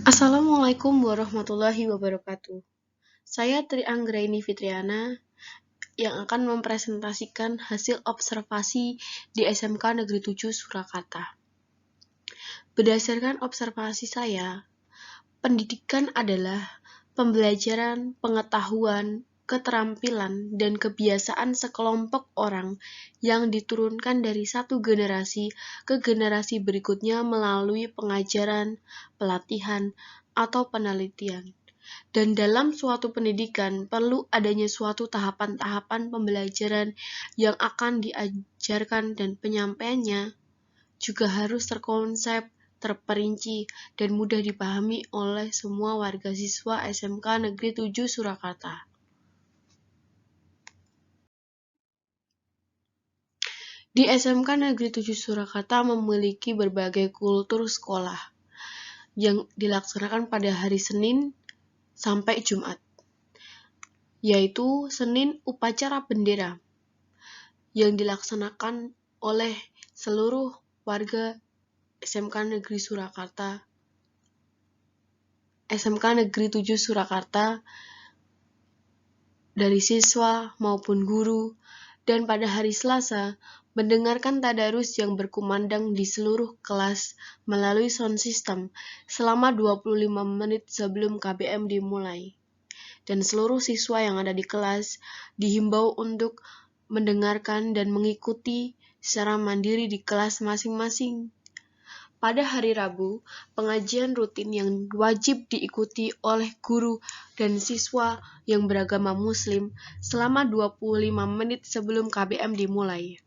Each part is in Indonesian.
Assalamualaikum warahmatullahi wabarakatuh. Saya Tri Anggraini Fitriana yang akan mempresentasikan hasil observasi di SMK Negeri 7 Surakarta. Berdasarkan observasi saya, pendidikan adalah pembelajaran, pengetahuan, keterampilan, dan kebiasaan sekelompok orang yang diturunkan dari satu generasi ke generasi berikutnya melalui pengajaran, pelatihan, atau penelitian. Dan dalam suatu pendidikan perlu adanya suatu tahapan-tahapan pembelajaran yang akan diajarkan dan penyampaiannya juga harus terkonsep, terperinci, dan mudah dipahami oleh semua warga siswa SMK Negeri 7 Surakarta. Di SMK Negeri 7 Surakarta memiliki berbagai kultur sekolah yang dilaksanakan pada hari Senin sampai Jumat, yaitu Senin upacara bendera yang dilaksanakan oleh seluruh warga SMK Negeri Negeri 7 Surakarta dari siswa maupun guru, dan pada hari Selasa mendengarkan tadarus yang berkumandang di seluruh kelas melalui sound system selama 25 menit sebelum KBM dimulai. Dan seluruh siswa yang ada di kelas dihimbau untuk mendengarkan dan mengikuti secara mandiri di kelas masing-masing. Pada hari Rabu, pengajian rutin yang wajib diikuti oleh guru dan siswa yang beragama Muslim selama 25 menit sebelum KBM dimulai.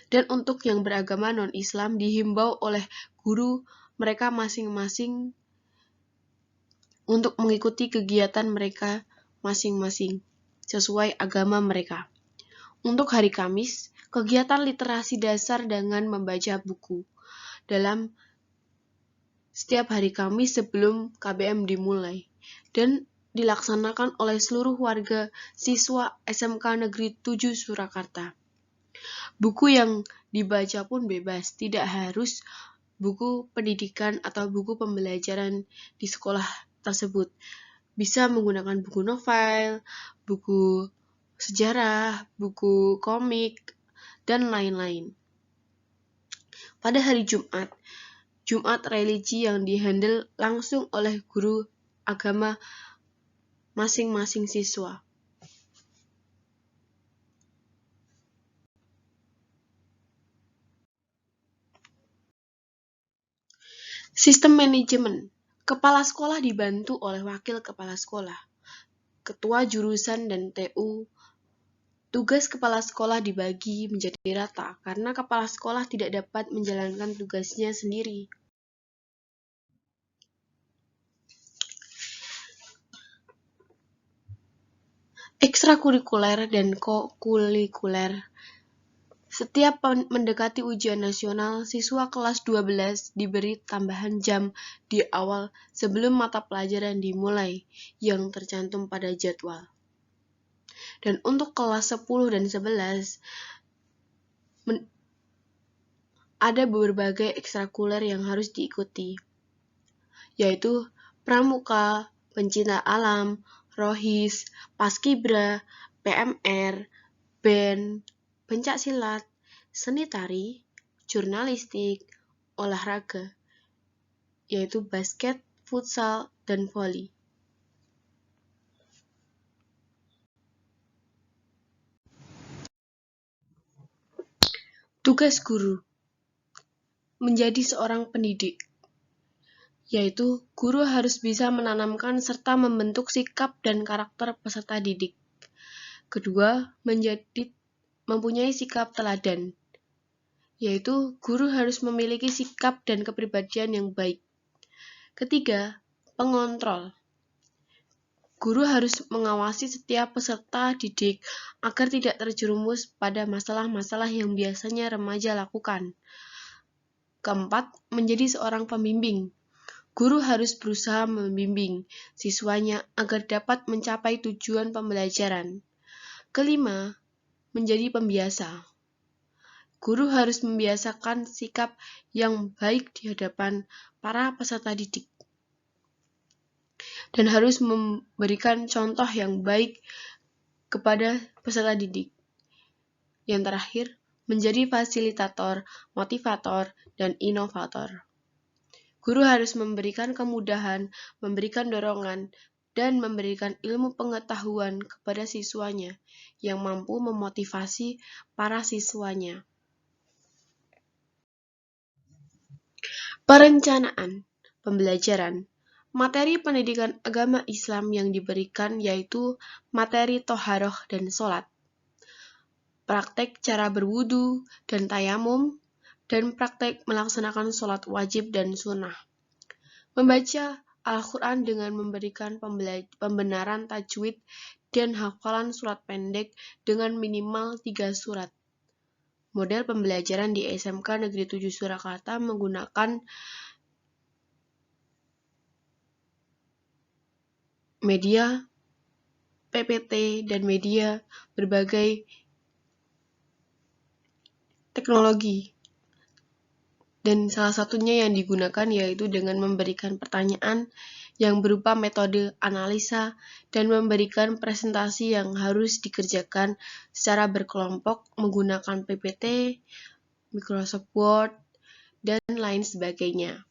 Dan untuk yang beragama non-Islam dihimbau oleh guru mereka masing-masing untuk mengikuti kegiatan mereka masing-masing sesuai agama mereka. Untuk hari Kamis, kegiatan literasi dasar dengan membaca buku dalam setiap hari Kamis sebelum KBM dimulai dan dilaksanakan oleh seluruh warga siswa SMK Negeri 7 Surakarta. Buku yang dibaca pun bebas, tidak harus buku pendidikan atau buku pembelajaran di sekolah tersebut. Bisa menggunakan buku novel, buku sejarah, buku komik, dan lain-lain. Pada hari Jumat religi yang dihandle langsung oleh guru agama masing-masing siswa. Sistem manajemen. Kepala sekolah dibantu oleh wakil kepala sekolah, ketua jurusan dan TU. Tugas kepala sekolah dibagi menjadi rata karena kepala sekolah tidak dapat menjalankan tugasnya sendiri. Ekstrakurikuler dan kokurikuler. Setiap mendekati ujian nasional, siswa kelas 12 diberi tambahan jam di awal sebelum mata pelajaran dimulai yang tercantum pada jadwal. Dan untuk kelas 10 dan 11, ada berbagai ekstrakurikuler yang harus diikuti, yaitu pramuka, pencinta alam, rohis, paskibra, PMR, band, pencak silat, seni tari, jurnalistik, olahraga, yaitu basket, futsal, dan voli. Tugas guru menjadi seorang pendidik, yaitu guru harus bisa menanamkan serta membentuk sikap dan karakter peserta didik. Kedua, mempunyai sikap teladan, yaitu guru harus memiliki sikap dan kepribadian yang baik. Ketiga, pengontrol. Guru harus mengawasi setiap peserta didik agar tidak terjerumus pada masalah-masalah yang biasanya remaja lakukan. Keempat, menjadi seorang pembimbing. Guru harus berusaha membimbing siswanya agar dapat mencapai tujuan pembelajaran. Kelima, menjadi pembiasa. Guru harus membiasakan sikap yang baik di hadapan para peserta didik. dan harus memberikan contoh yang baik kepada peserta didik. Yang terakhir, menjadi fasilitator, motivator, dan inovator. Guru harus memberikan kemudahan, memberikan dorongan, dan memberikan ilmu pengetahuan kepada siswanya yang mampu memotivasi para siswanya. Perencanaan pembelajaran. Materi pendidikan agama Islam yang diberikan yaitu materi toharoh dan sholat, praktek cara berwudu dan tayamum, dan praktek melaksanakan sholat wajib dan sunnah. Membaca Al-Quran dengan memberikan pembenaran tajwid dan hafalan surat pendek dengan minimal 3 surat. Model pembelajaran di SMK Negeri 7 Surakarta menggunakan media PPT dan media berbagai teknologi. Dan salah satunya yang digunakan yaitu dengan memberikan pertanyaan yang berupa metode analisa dan memberikan presentasi yang harus dikerjakan secara berkelompok menggunakan PPT, Microsoft Word, dan lain sebagainya.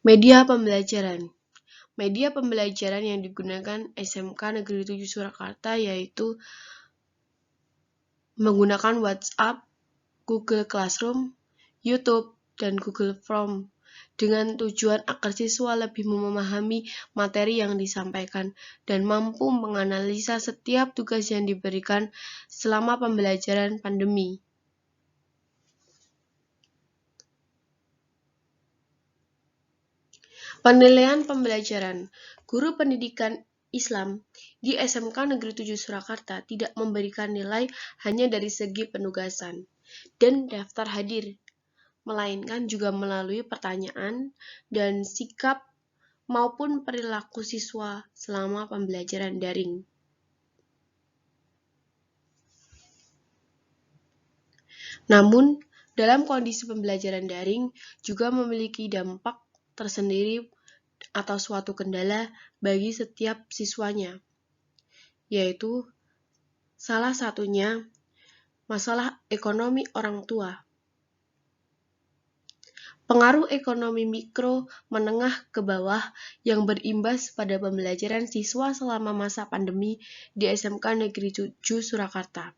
Media pembelajaran. Media pembelajaran yang digunakan SMK Negeri 7 Surakarta yaitu menggunakan WhatsApp, Google Classroom, YouTube, dan Google Form dengan tujuan agar siswa lebih memahami materi yang disampaikan dan mampu menganalisa setiap tugas yang diberikan selama pembelajaran pandemi. Penilaian pembelajaran. Guru pendidikan Islam di SMK Negeri 7 Surakarta tidak memberikan nilai hanya dari segi penugasan dan daftar hadir, melainkan juga melalui pertanyaan dan sikap maupun perilaku siswa selama pembelajaran daring. Namun, dalam kondisi pembelajaran daring juga memiliki dampak tersendiri atau suatu kendala bagi setiap siswanya, yaitu salah satunya masalah ekonomi orang tua. Pengaruh ekonomi mikro menengah ke bawah yang berimbas pada pembelajaran siswa selama masa pandemi di SMK Negeri 7 Surakarta.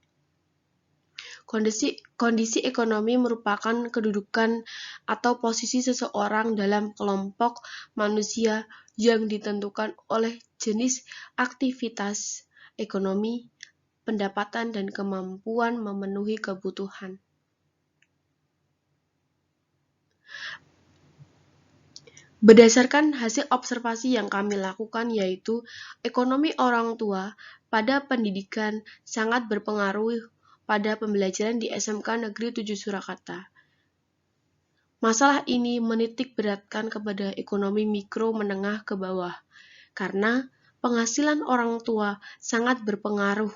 Kondisi ekonomi merupakan kedudukan atau posisi seseorang dalam kelompok manusia yang ditentukan oleh jenis aktivitas ekonomi, pendapatan, dan kemampuan memenuhi kebutuhan. Berdasarkan hasil observasi yang kami lakukan yaitu ekonomi orang tua pada pendidikan sangat berpengaruh pada pembelajaran di SMK Negeri 7 Surakarta. Masalah ini menitik beratkan kepada ekonomi mikro menengah ke bawah karena penghasilan orang tua sangat berpengaruh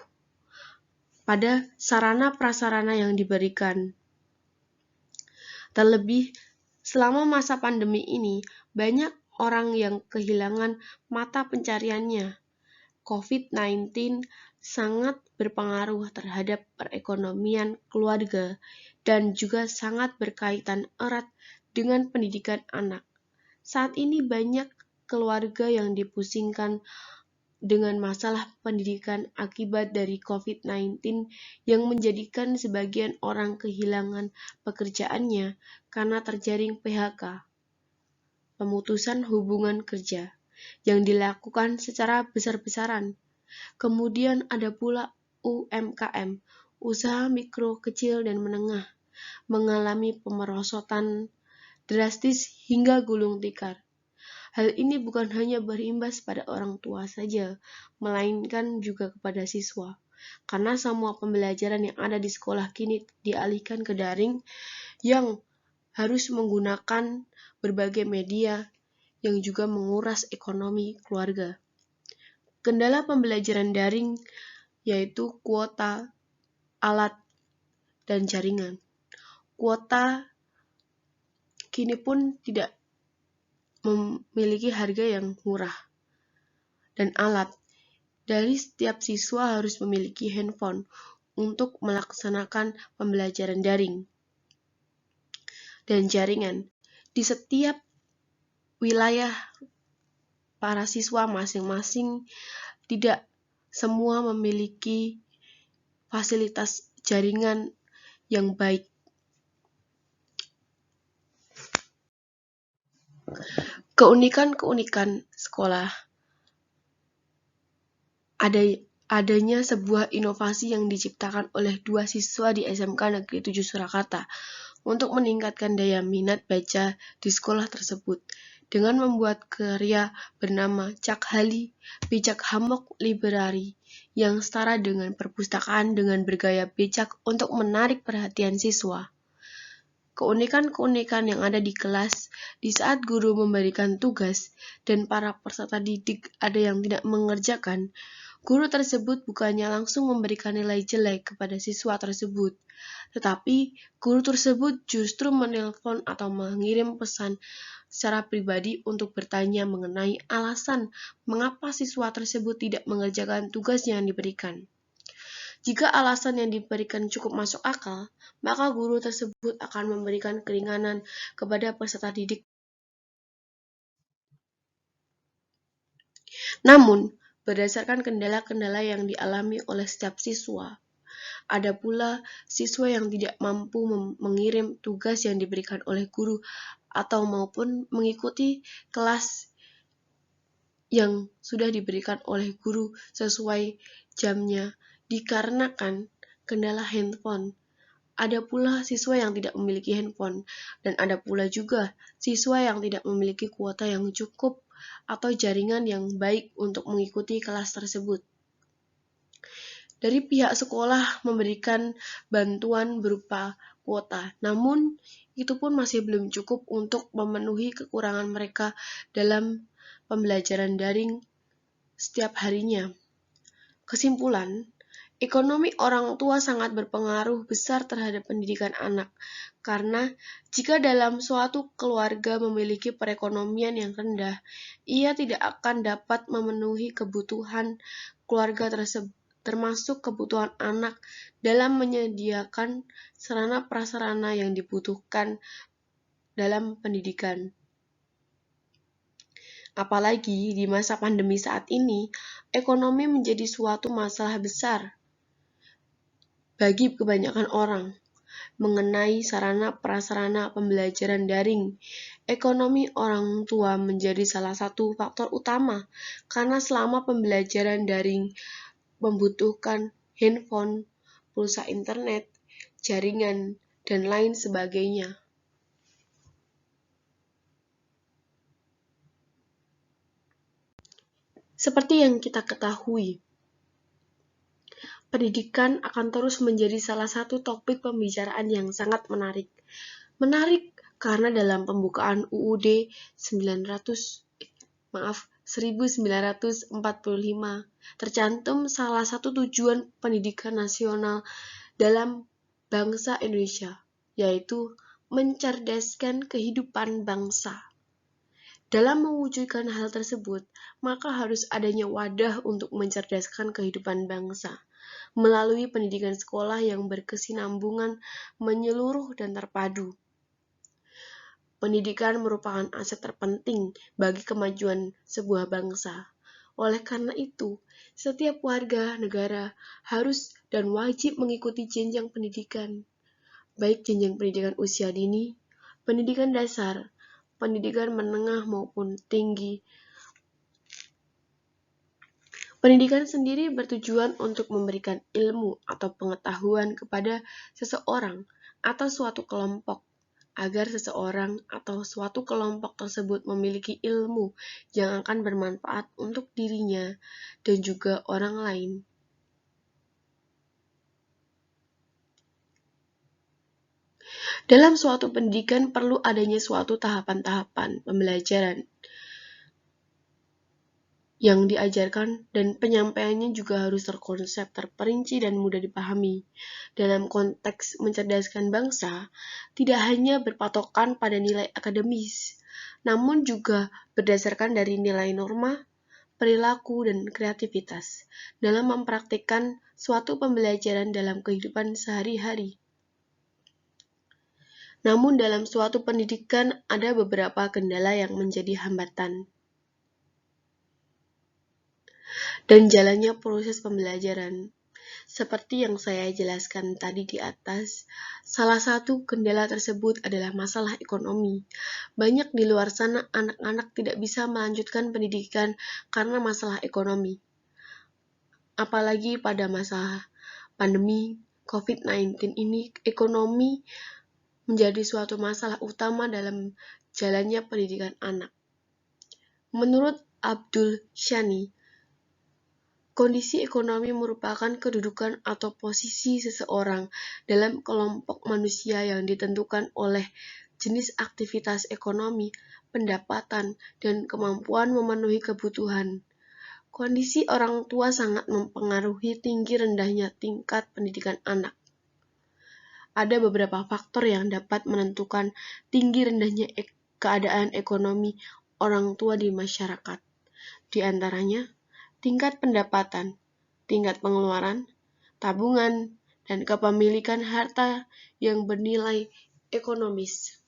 pada sarana prasarana yang diberikan. Terlebih selama masa pandemi ini, banyak orang yang kehilangan mata pencariannya. COVID-19 sangat berpengaruh terhadap perekonomian keluarga dan juga sangat berkaitan erat dengan pendidikan anak. Saat ini banyak keluarga yang dipusingkan dengan masalah pendidikan akibat dari COVID-19 yang menjadikan sebagian orang kehilangan pekerjaannya karena terjaring PHK, pemutusan hubungan kerja, yang dilakukan secara besar-besaran. Kemudian ada pula UMKM, usaha mikro, kecil, dan menengah, mengalami pemerosotan drastis hingga gulung tikar. Hal ini bukan hanya berimbas pada orang tua saja, melainkan juga kepada siswa. Karena semua pembelajaran yang ada di sekolah kini dialihkan ke daring yang harus menggunakan berbagai media yang juga menguras ekonomi keluarga. Kendala pembelajaran daring yaitu kuota, alat, dan jaringan. Kuota kini pun tidak memiliki harga yang murah. Dan alat. Dari setiap siswa harus memiliki handphone untuk melaksanakan pembelajaran daring. Dan jaringan. Di setiap wilayah para siswa masing-masing tidak semua memiliki fasilitas jaringan yang baik. Keunikan-keunikan sekolah. Adanya sebuah inovasi yang diciptakan oleh 2 siswa di SMK Negeri 7 Surakarta untuk meningkatkan daya minat baca di sekolah tersebut dengan membuat karya bernama Cakhali Bijak Hammock Library yang setara dengan perpustakaan dengan bergaya bijak untuk menarik perhatian siswa. Keunikan-keunikan yang ada di kelas di saat guru memberikan tugas dan para peserta didik ada yang tidak mengerjakan, guru tersebut bukannya langsung memberikan nilai jelek kepada siswa tersebut, tetapi guru tersebut justru menelpon atau mengirim pesan secara pribadi untuk bertanya mengenai alasan mengapa siswa tersebut tidak mengerjakan tugas yang diberikan. Jika alasan yang diberikan cukup masuk akal, maka guru tersebut akan memberikan keringanan kepada peserta didik. Namun, berdasarkan kendala-kendala yang dialami oleh setiap siswa, ada pula siswa yang tidak mampu mengirim tugas yang diberikan oleh guru atau maupun mengikuti kelas yang sudah diberikan oleh guru sesuai jamnya dikarenakan kendala handphone. Ada pula siswa yang tidak memiliki handphone, dan ada pula juga siswa yang tidak memiliki kuota yang cukup atau jaringan yang baik untuk mengikuti kelas tersebut. Dari pihak sekolah memberikan bantuan berupa kuota, namun itu pun masih belum cukup untuk memenuhi kekurangan mereka dalam pembelajaran daring setiap harinya. Kesimpulan, ekonomi orang tua sangat berpengaruh besar terhadap pendidikan anak, karena jika dalam suatu keluarga memiliki perekonomian yang rendah, ia tidak akan dapat memenuhi kebutuhan keluarga tersebut, termasuk kebutuhan anak dalam menyediakan sarana prasarana yang dibutuhkan dalam pendidikan. Apalagi di masa pandemi saat ini, ekonomi menjadi suatu masalah besar bagi kebanyakan orang. Mengenai sarana prasarana pembelajaran daring, ekonomi orang tua menjadi salah satu faktor utama karena selama pembelajaran daring membutuhkan handphone, pulsa internet, jaringan, dan lain sebagainya. Seperti yang kita ketahui, pendidikan akan terus menjadi salah satu topik pembicaraan yang sangat menarik. Menarik karena dalam pembukaan UUD 1945 tercantum salah satu tujuan pendidikan nasional dalam bangsa Indonesia, yaitu mencerdaskan kehidupan bangsa. Dalam mewujudkan hal tersebut, maka harus adanya wadah untuk mencerdaskan kehidupan bangsa melalui pendidikan sekolah yang berkesinambungan, menyeluruh, dan terpadu. Pendidikan merupakan aset terpenting bagi kemajuan sebuah bangsa. Oleh karena itu, setiap warga negara harus dan wajib mengikuti jenjang pendidikan, baik jenjang pendidikan usia dini, pendidikan dasar, pendidikan menengah maupun tinggi. Pendidikan sendiri bertujuan untuk memberikan ilmu atau pengetahuan kepada seseorang atau suatu kelompok, agar seseorang atau suatu kelompok tersebut memiliki ilmu yang akan bermanfaat untuk dirinya dan juga orang lain. Dalam suatu pendidikan perlu adanya suatu tahapan-tahapan pembelajaran. yang diajarkan dan penyampaiannya juga harus terkonsep, terperinci, dan mudah dipahami. Dalam konteks mencerdaskan bangsa, tidak hanya berpatokan pada nilai akademis, namun juga berdasarkan dari nilai norma, perilaku, dan kreativitas dalam mempraktikkan suatu pembelajaran dalam kehidupan sehari-hari. Namun dalam suatu pendidikan ada beberapa kendala yang menjadi hambatan dan jalannya proses pembelajaran. Seperti yang saya jelaskan tadi di atas, salah satu kendala tersebut adalah masalah ekonomi. Banyak di luar sana anak-anak tidak bisa melanjutkan pendidikan karena masalah ekonomi. Apalagi pada masa pandemi COVID-19 ini, ekonomi menjadi suatu masalah utama dalam jalannya pendidikan anak. Menurut Abdul Shani, kondisi ekonomi merupakan kedudukan atau posisi seseorang dalam kelompok manusia yang ditentukan oleh jenis aktivitas ekonomi, pendapatan, dan kemampuan memenuhi kebutuhan. Kondisi orang tua sangat mempengaruhi tinggi rendahnya tingkat pendidikan anak. Ada beberapa faktor yang dapat menentukan tinggi rendahnya keadaan ekonomi orang tua di masyarakat. Di antaranya, tingkat pendapatan, tingkat pengeluaran, tabungan, dan kepemilikan harta yang bernilai ekonomis.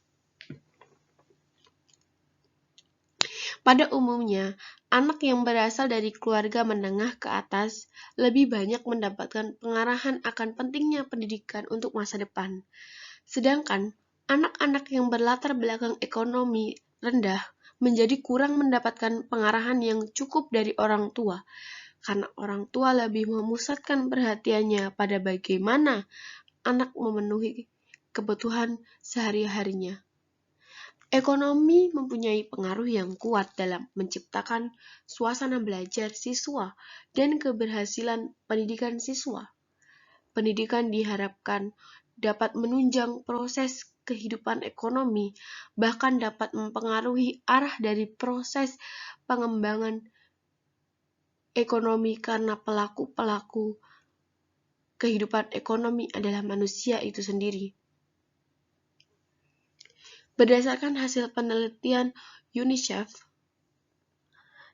Pada umumnya, anak yang berasal dari keluarga menengah ke atas lebih banyak mendapatkan pengarahan akan pentingnya pendidikan untuk masa depan. Sedangkan anak-anak yang berlatar belakang ekonomi rendah menjadi kurang mendapatkan pengarahan yang cukup dari orang tua, karena orang tua lebih memusatkan perhatiannya pada bagaimana anak memenuhi kebutuhan sehari-harinya. Ekonomi mempunyai pengaruh yang kuat dalam menciptakan suasana belajar siswa dan keberhasilan pendidikan siswa. Pendidikan diharapkan dapat menunjang proses kehidupan ekonomi, bahkan dapat mempengaruhi arah dari proses pengembangan ekonomi karena pelaku-pelaku kehidupan ekonomi adalah manusia itu sendiri. Berdasarkan hasil penelitian UNICEF,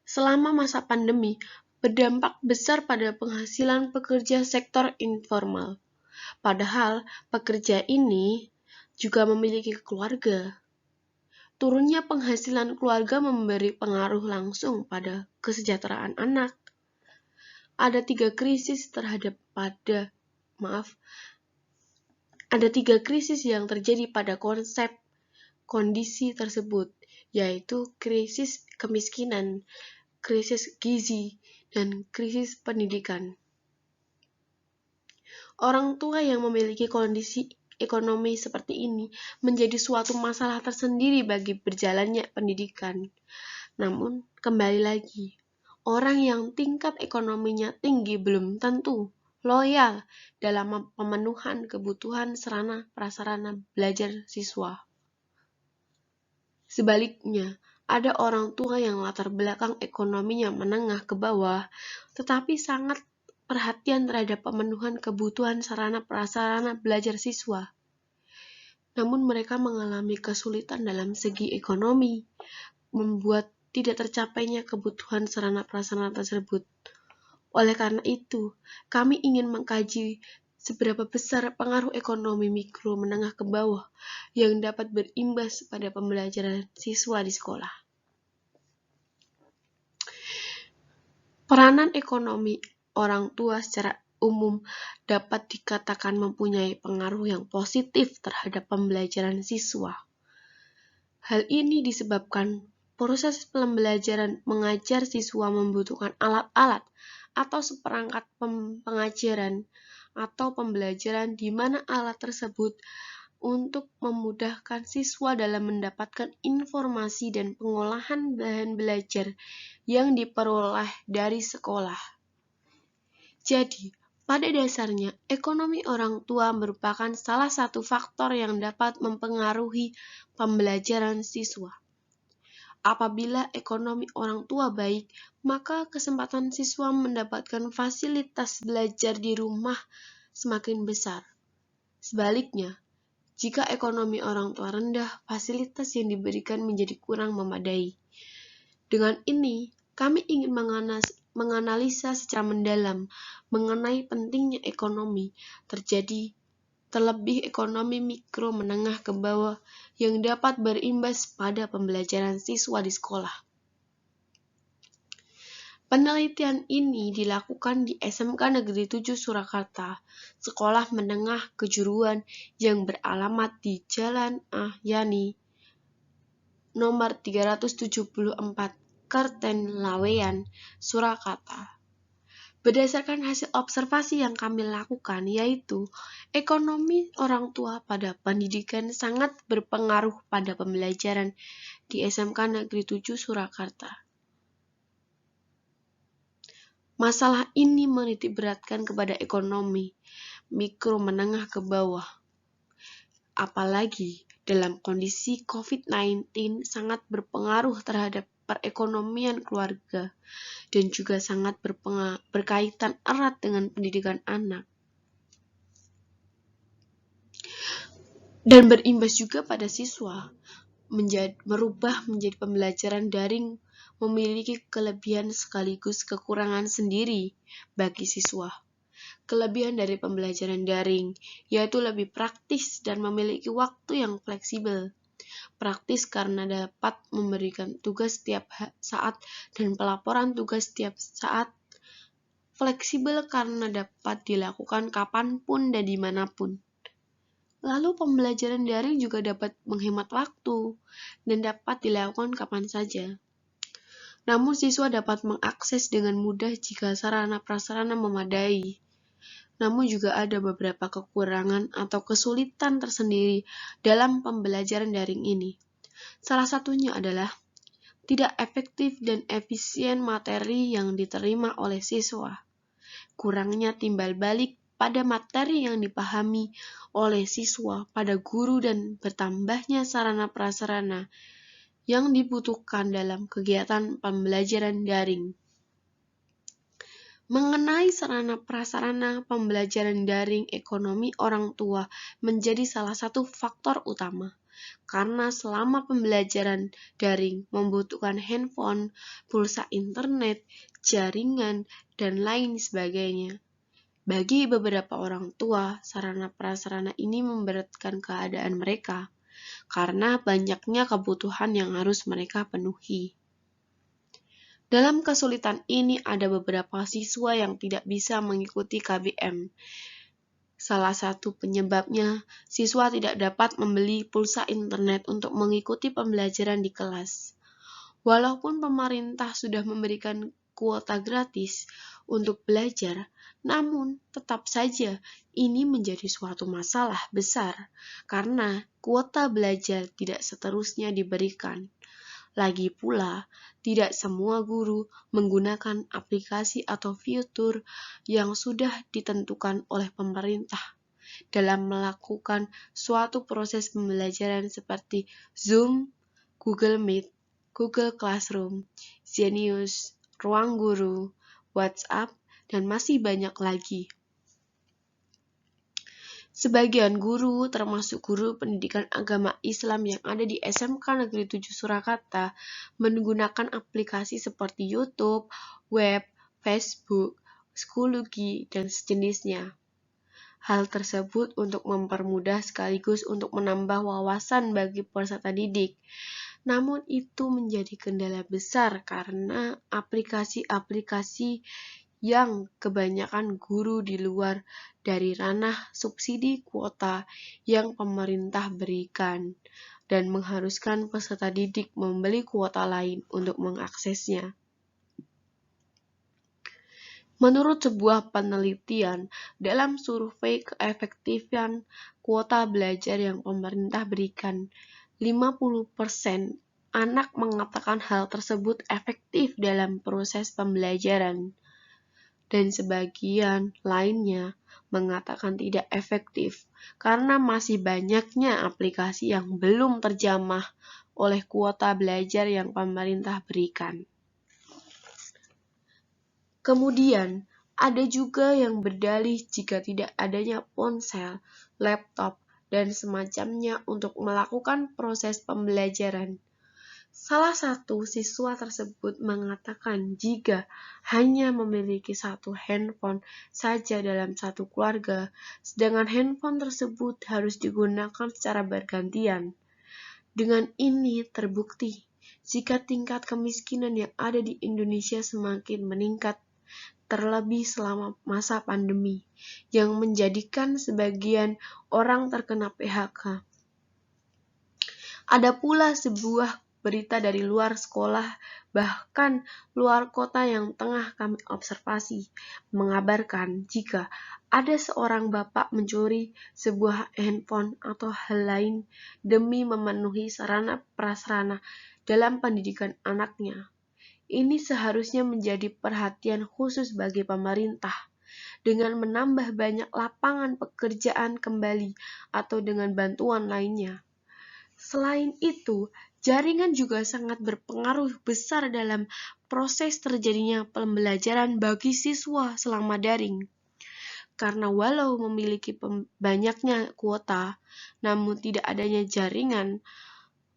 selama masa pandemi berdampak besar pada penghasilan pekerja sektor informal. Padahal pekerja ini juga memiliki keluarga. Turunnya penghasilan keluarga memberi pengaruh langsung pada kesejahteraan anak. Ada tiga krisis yang terjadi pada kondisi tersebut, yaitu krisis kemiskinan, krisis gizi, dan krisis pendidikan. Orang tua yang memiliki kondisi ekonomi seperti ini menjadi suatu masalah tersendiri bagi berjalannya pendidikan. Namun, kembali lagi, orang yang tingkat ekonominya tinggi belum tentu loyal dalam pemenuhan kebutuhan sarana prasarana belajar siswa. Sebaliknya, ada orang tua yang latar belakang ekonominya menengah ke bawah, tetapi sangat perhatian terhadap pemenuhan kebutuhan sarana prasarana belajar siswa. Namun mereka mengalami kesulitan dalam segi ekonomi, membuat tidak tercapainya kebutuhan sarana prasarana tersebut. Oleh karena itu, kami ingin mengkaji seberapa besar pengaruh ekonomi mikro menengah ke bawah yang dapat berimbas pada pembelajaran siswa di sekolah. Peranan ekonomi orang tua secara umum dapat dikatakan mempunyai pengaruh yang positif terhadap pembelajaran siswa. Hal ini disebabkan proses pembelajaran mengajar siswa membutuhkan alat-alat atau seperangkat pengajaran atau pembelajaran di mana alat tersebut untuk memudahkan siswa dalam mendapatkan informasi dan pengolahan bahan belajar yang diperoleh dari sekolah. Jadi, pada dasarnya, ekonomi orang tua merupakan salah satu faktor yang dapat mempengaruhi pembelajaran siswa. Apabila ekonomi orang tua baik, maka kesempatan siswa mendapatkan fasilitas belajar di rumah semakin besar. Sebaliknya, jika ekonomi orang tua rendah, fasilitas yang diberikan menjadi kurang memadai. Dengan ini, kami ingin menganalisa secara mendalam mengenai pentingnya ekonomi terlebih ekonomi mikro menengah ke bawah yang dapat berimbas pada pembelajaran siswa di sekolah. Penelitian ini dilakukan di SMK Negeri 7 Surakarta, sekolah menengah kejuruan yang beralamat di Jalan Ahyani nomor 374, Kerten Laweyan, Surakarta. Berdasarkan hasil observasi yang kami lakukan, yaitu ekonomi orang tua pada pendidikan sangat berpengaruh pada pembelajaran di SMK Negeri 7 Surakarta. Masalah ini menitik beratkan kepada ekonomi mikro menengah ke bawah. Apalagi dalam kondisi COVID-19 sangat berpengaruh terhadap perekonomian keluarga dan juga sangat berkaitan erat dengan pendidikan anak. Dan berimbas juga pada siswa, merubah menjadi pembelajaran daring memiliki kelebihan sekaligus kekurangan sendiri bagi siswa. Kelebihan dari pembelajaran daring yaitu lebih praktis dan memiliki waktu yang fleksibel. Praktis karena dapat memberikan tugas setiap saat dan pelaporan tugas setiap saat. Fleksibel karena dapat dilakukan kapanpun dan dimanapun. Lalu pembelajaran daring juga dapat menghemat waktu dan dapat dilakukan kapan saja. Namun siswa dapat mengakses dengan mudah jika sarana prasarana memadai. Namun juga ada beberapa kekurangan atau kesulitan tersendiri dalam pembelajaran daring ini. Salah satunya adalah tidak efektif dan efisien materi yang diterima oleh siswa. Kurangnya timbal balik pada materi yang dipahami oleh siswa pada guru dan bertambahnya sarana prasarana yang dibutuhkan dalam kegiatan pembelajaran daring. Mengenai sarana prasarana pembelajaran daring, ekonomi orang tua menjadi salah satu faktor utama. Karena selama pembelajaran daring membutuhkan handphone, pulsa internet, jaringan, dan lain sebagainya. Bagi beberapa orang tua, sarana prasarana ini memberatkan keadaan mereka, karena banyaknya kebutuhan yang harus mereka penuhi. Dalam kesulitan ini ada beberapa siswa yang tidak bisa mengikuti KBM. Salah satu penyebabnya, siswa tidak dapat membeli pulsa internet untuk mengikuti pembelajaran di kelas. Walaupun pemerintah sudah memberikan kuota gratis untuk belajar, namun tetap saja ini menjadi suatu masalah besar karena kuota belajar tidak seterusnya diberikan. Lagi pula, tidak semua guru menggunakan aplikasi atau fitur yang sudah ditentukan oleh pemerintah dalam melakukan suatu proses pembelajaran seperti Zoom, Google Meet, Google Classroom, Genius, Ruang Guru, WhatsApp, dan masih banyak lagi. Sebagian guru, termasuk guru pendidikan agama Islam yang ada di SMK Negeri 7 Surakarta, menggunakan aplikasi seperti YouTube, web, Facebook, Schoology, dan sejenisnya. Hal tersebut untuk mempermudah sekaligus untuk menambah wawasan bagi peserta didik. Namun itu menjadi kendala besar karena aplikasi-aplikasi yang kebanyakan guru di luar dari ranah subsidi kuota yang pemerintah berikan dan mengharuskan peserta didik membeli kuota lain untuk mengaksesnya. Menurut sebuah penelitian, dalam survei keefektifan kuota belajar yang pemerintah berikan, 50% anak mengatakan hal tersebut efektif dalam proses pembelajaran. Dan sebagian lainnya mengatakan tidak efektif karena masih banyaknya aplikasi yang belum terjamah oleh kuota belajar yang pemerintah berikan. Kemudian, ada juga yang berdalih jika tidak adanya ponsel, laptop, dan semacamnya untuk melakukan proses pembelajaran. Salah satu siswa tersebut mengatakan jika hanya memiliki satu handphone saja dalam satu keluarga, sedangkan handphone tersebut harus digunakan secara bergantian. Dengan ini terbukti jika tingkat kemiskinan yang ada di Indonesia semakin meningkat, terlebih selama masa pandemi, yang menjadikan sebagian orang terkena PHK. Ada pula sebuah berita dari luar sekolah, bahkan luar kota yang tengah kami observasi, mengabarkan jika ada seorang bapak mencuri sebuah handphone atau hal lain demi memenuhi sarana prasarana dalam pendidikan anaknya. Ini seharusnya menjadi perhatian khusus bagi pemerintah dengan menambah banyak lapangan pekerjaan kembali atau dengan bantuan lainnya. Selain itu, jaringan juga sangat berpengaruh besar dalam proses terjadinya pembelajaran bagi siswa selama daring. Karena walau memiliki banyaknya kuota, namun tidak adanya jaringan,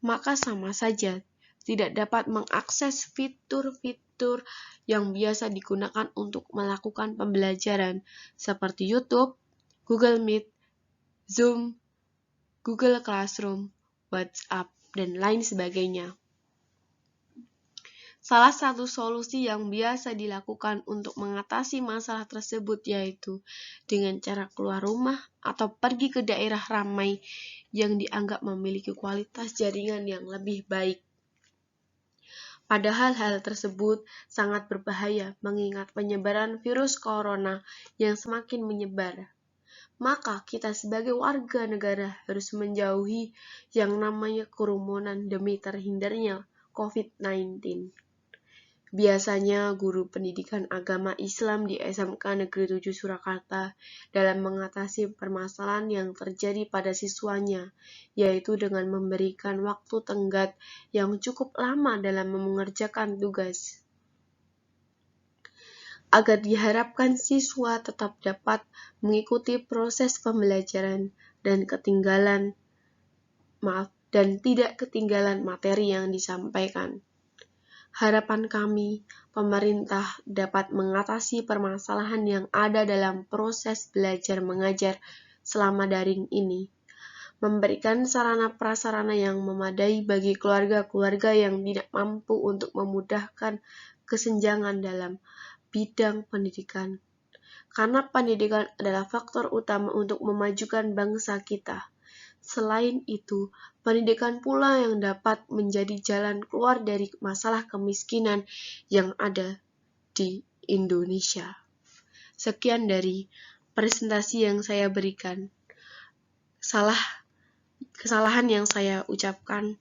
maka sama saja tidak dapat mengakses fitur-fitur yang biasa digunakan untuk melakukan pembelajaran seperti YouTube, Google Meet, Zoom, Google Classroom, WhatsApp, dan lain sebagainya. Salah satu solusi yang biasa dilakukan untuk mengatasi masalah tersebut yaitu dengan cara keluar rumah atau pergi ke daerah ramai yang dianggap memiliki kualitas jaringan yang lebih baik. Padahal hal tersebut sangat berbahaya mengingat penyebaran virus corona yang semakin menyebar. Maka kita sebagai warga negara harus menjauhi yang namanya kerumunan demi terhindarnya COVID-19. Biasanya guru pendidikan agama Islam di SMK Negeri 7 Surakarta dalam mengatasi permasalahan yang terjadi pada siswanya, yaitu dengan memberikan waktu tenggat yang cukup lama dalam mengerjakan tugas, agar diharapkan siswa tetap dapat mengikuti proses pembelajaran dan tidak ketinggalan materi yang disampaikan. Harapan kami, pemerintah dapat mengatasi permasalahan yang ada dalam proses belajar mengajar selama daring ini, memberikan sarana prasarana yang memadai bagi keluarga-keluarga yang tidak mampu untuk memudahkan kesenjangan dalam bidang pendidikan. Karena pendidikan adalah faktor utama untuk memajukan bangsa kita. Selain itu, pendidikan pula yang dapat menjadi jalan keluar dari masalah kemiskinan yang ada di Indonesia. Sekian dari presentasi yang saya berikan. Kesalahan yang saya ucapkan,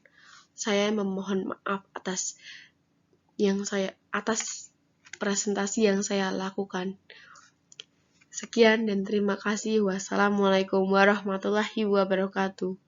saya memohon maaf atas presentasi yang saya lakukan. Sekian dan terima kasih. Wassalamualaikum warahmatullahi wabarakatuh.